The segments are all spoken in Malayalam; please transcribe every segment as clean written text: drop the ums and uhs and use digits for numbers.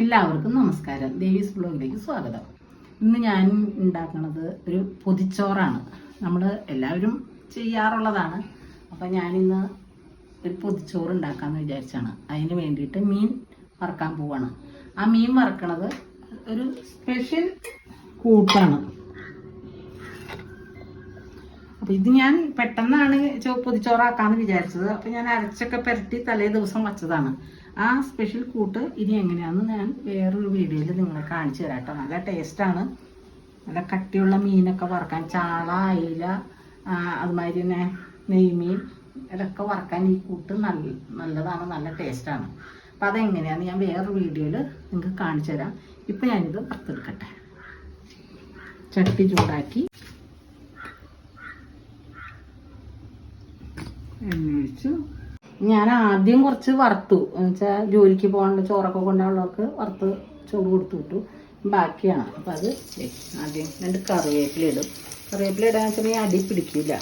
എല്ലാവർക്കും നമസ്കാരം. ദേവീസ് ബ്ലോഗിലേക്ക് സ്വാഗതം. ഇന്ന് ഞാൻ ഉണ്ടാക്കുന്നത് ഒരു പൊതിച്ചോറാണ്. നമ്മൾ എല്ലാവരും ചെയ്യാറുള്ളതാണ്. അപ്പം ഞാനിന്ന് ഒരു പൊതിച്ചോറ് ഉണ്ടാക്കാമെന്ന് വിചാരിച്ചാണ്. അതിന് വേണ്ടിയിട്ട് മീൻ വറുക്കാൻ പോവാണ്. ആ മീൻ വറുക്കണത് ഒരു സ്പെഷ്യൽ കൂട്ടാണ്. അപ്പം ഇത് ഞാൻ പെട്ടെന്നാണ് പൊതിച്ചോറാക്കാമെന്ന് വിചാരിച്ചത്. അപ്പം ഞാൻ അരച്ചൊക്കെ പുരട്ടി തലേ ദിവസം വച്ചതാണ്. ആ സ്പെഷ്യൽ കൂട്ട് ഇനി എങ്ങനെയാണെന്ന് ഞാൻ വേറൊരു വീഡിയോയിൽ നിങ്ങളെ കാണിച്ചു തരാം കേട്ടോ. നല്ല ടേസ്റ്റാണ്. നല്ല കട്ടിയുള്ള മീനൊക്കെ വറുക്കാൻ, ചാള, അയില, അതുമാതിരി തന്നെ നെയ്മീൻ ഇതൊക്കെ വറുക്കാൻ ഈ കൂട്ട് നല്ലതാണ്, നല്ല ടേസ്റ്റാണ്. അപ്പം അതെങ്ങനെയാണെന്ന് ഞാൻ വേറൊരു വീഡിയോയിൽ നിങ്ങൾക്ക് കാണിച്ചു തരാം. ഇപ്പം ഞാനിത് വറുത്തെടുക്കട്ടെ. ചട്ടി ചൂടാക്കി എണ്ണ ഒഴിച്ചു. ഞാൻ ആദ്യം കുറച്ച് വറുത്തു, എന്നുവെച്ചാൽ ജോലിക്ക് പോകാനുള്ള ചോറൊക്കെ കൊണ്ടുള്ളവർക്ക് വറുത്ത് ചോറ് കൊടുത്തു വിട്ടു. ബാക്കിയാണ്. അപ്പം അത് ആദ്യം 2 കറിവേപ്പില ഇടും. കറിവേപ്പില ഇടാന്ന് വെച്ചാൽ അടി പിടിക്കില്ല.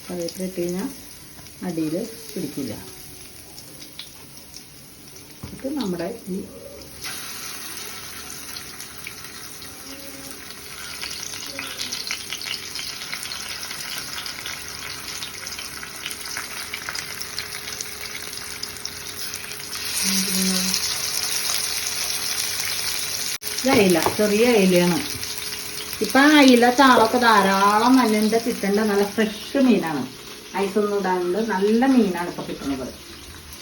കറിവേപ്പില ഇട്ട് കഴിഞ്ഞാൽ അടിയിൽ പിടിക്കില്ല. ഇത് നമ്മുടെ ഈ അയില, ചെറിയ അയിലയാണ്. ഇപ്പം അയില ചാളൊക്കെ ധാരാളം നല്ല കിട്ടേണ്ട നല്ല ഫ്രഷ് മീനാണ്. ഐസൊന്നും ഇടാണ്ട് നല്ല മീനാണ് ഇപ്പം കിട്ടുന്നത്.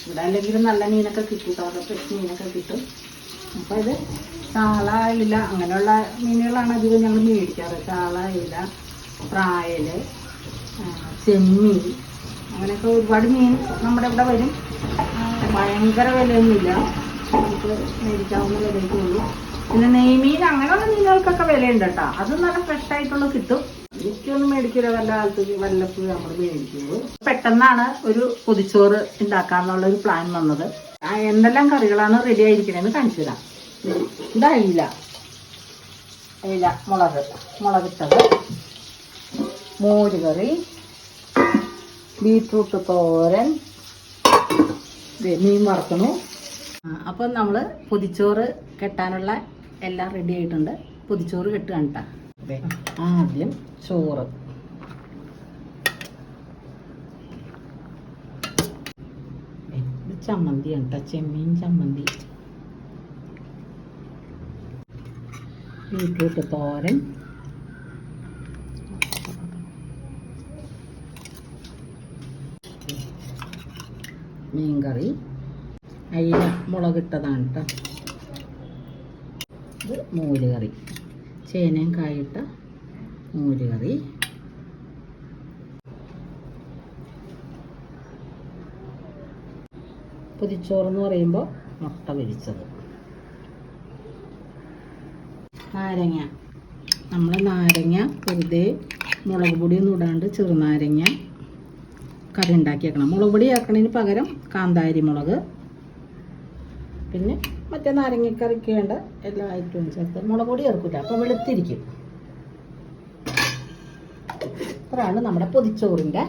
ഇവിടെ അല്ലെങ്കിലും നല്ല മീനൊക്കെ കിട്ടും കേട്ടോ. ഫ്രഷ് മീനൊക്കെ കിട്ടും. അപ്പം ഇത് ചാള, അയില അങ്ങനെയുള്ള മീനുകളാണ് അധികം ഞങ്ങൾ മേടിക്കാറ്. ചാള, അയില, പ്രായല്, ചെമ്മീൻ അങ്ങനെയൊക്കെ ഒരുപാട് മീൻ നമ്മുടെ ഇവിടെ വരും. ഭയങ്കര വിലയൊന്നുമില്ല, നമുക്ക് മേടിക്കാവുന്ന വിലയൊക്കെ ഉള്ളൂ. പിന്നെ നെയ്മീൻ അങ്ങനെയുള്ള മീനുകൾക്കൊക്കെ വിലയുണ്ട് കേട്ടോ. അത് നല്ല ഫ്രഷ് ആയിട്ടുള്ള കിട്ടും. എനിക്കൊന്നും മേടിക്കില്ല, വല്ല കാലത്ത് വല്ലപ്പോഴും നമ്മൾ മേടിക്കുള്ളൂ. പെട്ടെന്നാണ് ഒരു പൊതിച്ചോറ് ഉണ്ടാക്കാന്നുള്ള ഒരു പ്ലാൻ വന്നത്. എന്തെല്ലാം കറികളാണ് റെഡി ആയിരിക്കണേന്ന് കാണിച്ചു തരാം. ഇത് അയില മുളകിട്ടത്, മോര് കറി, ബീറ്റ്റൂട്ട് തോരൻ, മീൻ വറുക്കണു. അപ്പം നമ്മൾ പൊതിച്ചോറ് കെട്ടാനുള്ള എല്ലാം റെഡി ആയിട്ടുണ്ട്. പൊതിച്ചോറ് കെട്ടുകയാണ് കേട്ടോ. ആദ്യം ചോറ്, ഇത് ചമ്മന്തിയാണ് കേട്ടോ. ചെമ്മീൻ ചമ്മന്തി, ബീറ്റ്റൂട്ട് തോരൻ, മീൻകറി, അയില മുളകിട്ടതാണ് കേട്ടോ. ഇത് മോര് കറി, ചേനയും കായിട്ട മോര് കറി, പൊതിച്ചോറെന്ന് പറയുമ്പോൾ മുട്ട പൊരിച്ചത്, നാരങ്ങ. നമ്മൾ നാരങ്ങ വെറുതെ മുളക് പൊടിയൊന്നും ഇടാണ്ട് ചെറുനാരങ്ങ കറി ഉണ്ടാക്കിയേക്കണം. മുളക് പൊടി ആക്കണതിന് പകരം കാന്താരി മുളക്, പിന്നെ മറ്റേ നാരങ്ങക്കറിക്ക് വേണ്ട എല്ലാ ഐറ്റവും ചേർത്ത്. മുളക് പൊടി ചേർക്കില്ല, അപ്പോൾ വെളുത്തിരിക്കും. അത്രയാണ് നമ്മുടെ പൊതിച്ചോറിൻ്റെ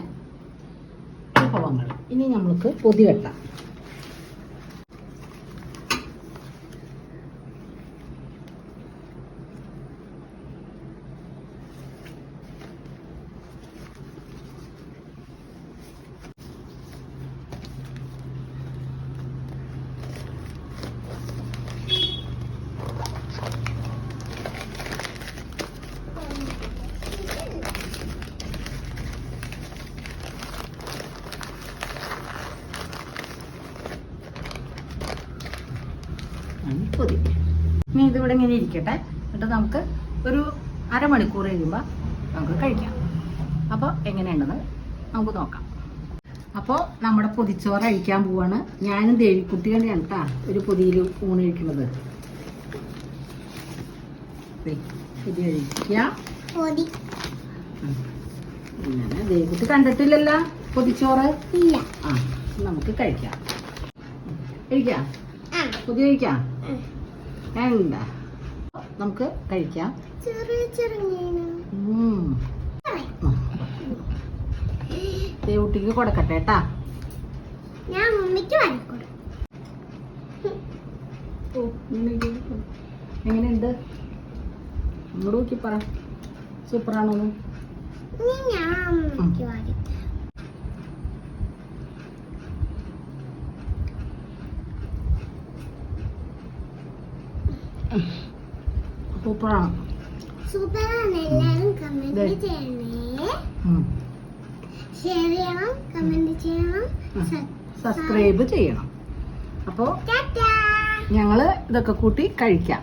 വിഭവങ്ങൾ. ഇനി നമ്മൾക്ക് പൊതി കെട്ടാം. പൊതി ഇനി ഇതിവിടെ ഇങ്ങനെ ഇരിക്കട്ടെ. എന്നിട്ട് നമുക്ക് ഒരു അരമണിക്കൂർ കഴിയുമ്പോൾ നമുക്ക് കഴിക്കാം. അപ്പോൾ എങ്ങനെയുണ്ടെന്ന് നമുക്ക് നോക്കാം. അപ്പോൾ നമ്മുടെ പൊതിച്ചോറ് കഴിക്കാൻ പോവാണ്. ഞാനും ദേവിക്കുട്ടിയാണ് കേട്ടാ ഒരു പൊതിയിൽ ഊണ് കഴിക്കുന്നത്. പൊതി കഴിക്കാം. ഇങ്ങനെ ദേവിക്കുട്ടി കണ്ടിട്ടില്ലല്ലോ പൊതിച്ചോറ്. ആ, നമുക്ക് കഴിക്കാം. പൊതി കഴിക്കാം. എന്താ നമുക്ക് കഴിക്കാം. ദേവുട്ടിക്ക് കൊടുക്കട്ടെ കേട്ടാ. ഓ എങ്ങനെയുണ്ട്? അങ്ങോട്ട് നോക്കി പറ, സൂപ്പറാണോ? സൂപ്പറാണ്. എല്ലാവരും കമന്റ് ചെയ്യണേ, ഷെയർ ചെയ്യണം, കമന്റ് ചെയ്യണം, സബ്സ്ക്രൈബ് ചെയ്യണം. അപ്പോൾ ഞങ്ങള് ഇതൊക്കെ കൂട്ടി കഴിക്കാം.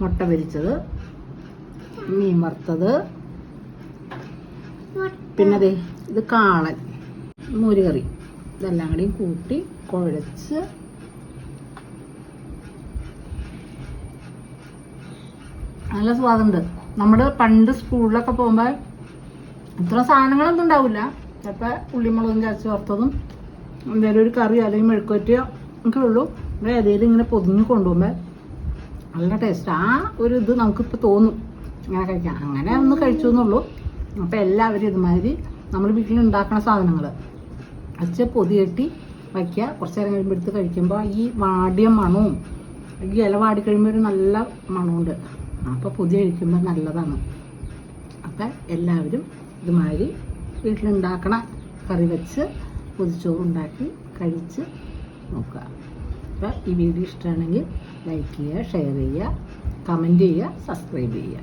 മുട്ട പൊരിച്ചത്, മീൻ വറുത്തത്, പിന്നെ ഇത് കാളൻ, മോരുകറി, ഇതെല്ലാം കൂടി കൂട്ടി കുഴച്ച് നല്ല സ്വാദുണ്ട്. നമ്മൾ പണ്ട് സ്കൂളിലൊക്കെ പോകുമ്പോൾ ഇത്ര സാധനങ്ങളൊന്നും ഉണ്ടാവില്ല. ചിലപ്പോൾ ഉള്ളിമുളകും ചതച്ച് വറുത്തതും എന്തെങ്കിലും ഒരു കറി അല്ലെങ്കിൽ മെഴുക്കുവരട്ടിയോ ഒക്കെ ഉള്ളൂ. ഏതെങ്കിലും ഇങ്ങനെ പൊതിഞ്ഞ് കൊണ്ടുപോകുമ്പോൾ നല്ല ടേസ്റ്റ്. ആ ഒരു ഇത് നമുക്കിപ്പോൾ തോന്നും ഇങ്ങനെ കഴിക്കാം. അങ്ങനെ ഒന്ന് കഴിച്ചു എന്നുള്ളൂ. അപ്പോൾ എല്ലാവരും ഇതുമാതിരി നമ്മൾ വീട്ടിൽ ഉണ്ടാക്കുന്ന സാധനങ്ങൾ വെച്ച് പൊതി കെട്ടി വയ്ക്കുക. കുറച്ച് നേരം കഴിയുമ്പോൾ എടുത്ത് കഴിക്കുമ്പോൾ ഈ വാടിയ മണവും ഈ ഇല വാടി കഴിയുമ്പോൾ ഒരു നല്ല മണമുണ്ട്. അപ്പോൾ പൊതി കഴിക്കുമ്പോൾ നല്ലതാണ്. അപ്പം എല്ലാവരും ഇതുമാതിരി വീട്ടിലുണ്ടാക്കണ കറി വെച്ച് പൊതിച്ചോറുണ്ടാക്കി കഴിച്ച് നോക്കുക. അപ്പോൾ ഈ വീഡിയോ ഇഷ്ടമാണെങ്കിൽ ലൈക്ക് ചെയ്യുക, ഷെയർ ചെയ്യുക, കമൻറ്റ് ചെയ്യുക, സബ്സ്ക്രൈബ് ചെയ്യുക.